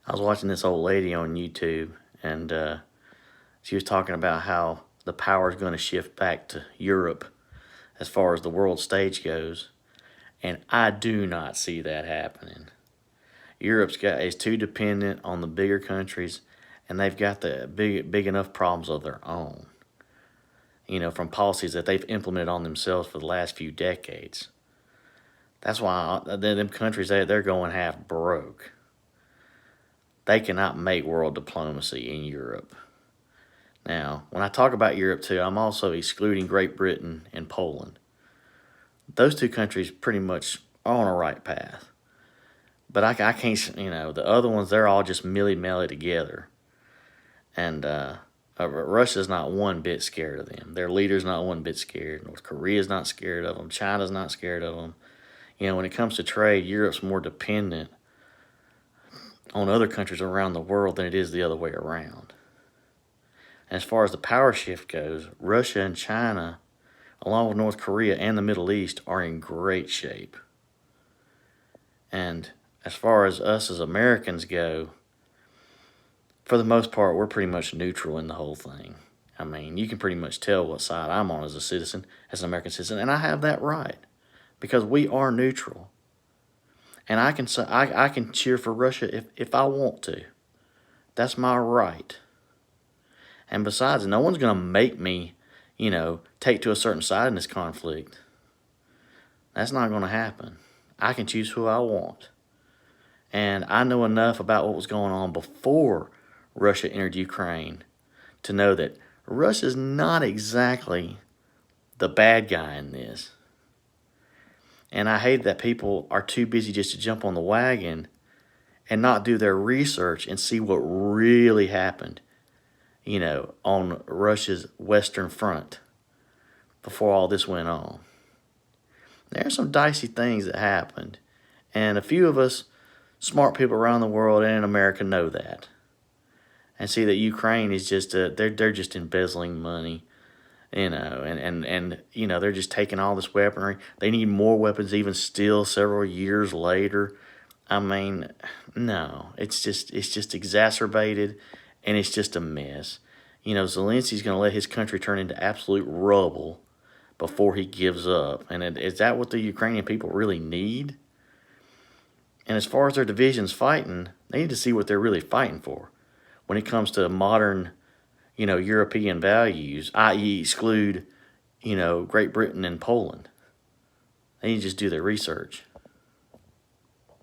I was watching this old lady on YouTube, and she was talking about how the power is going to shift back to Europe as far as the world stage goes, and I do not see that happening. Is too dependent on the bigger countries, and they've got the big enough problems of their own. From policies that they've implemented on themselves for the last few decades. That's why them countries they're going half broke. They cannot make world diplomacy in Europe. Now, when I talk about Europe too, I'm also excluding Great Britain and Poland. Those two countries pretty much are on a right path. But I can't, the other ones, they're all just milly-melly together. And Russia's not one bit scared of them. Their leader's not one bit scared. North Korea's not scared of them. China's not scared of them. When it comes to trade, Europe's more dependent on other countries around the world than it is the other way around. And as far as the power shift goes, Russia and China, along with North Korea and the Middle East, are in great shape. And as far as us as Americans go, for the most part, we're pretty much neutral in the whole thing. I mean, you can pretty much tell what side I'm on as a citizen, as an American citizen, and I have that right because we are neutral. And I can cheer for Russia if I want to. That's my right. And besides, no one's going to make me, take to a certain side in this conflict. That's not going to happen. I can choose who I want. And I know enough about what was going on before Russia entered Ukraine to know that Russia's not exactly the bad guy in this. And I hate that people are too busy just to jump on the wagon and not do their research and see what really happened, on Russia's Western Front before all this went on. There are some dicey things that happened, and a few of us smart people around the world and in America know that, and see that Ukraine is just they're just embezzling money, and they're just taking all this weaponry. They need more weapons even still several years later. I mean, no, it's just exacerbated, and it's just a mess. Zelensky's going to let his country turn into absolute rubble before he gives up. And is that what the Ukrainian people really need? And as far as their divisions fighting, they need to see what they're really fighting for when it comes to modern, European values, i.e. exclude, Great Britain and Poland. They need to just do their research.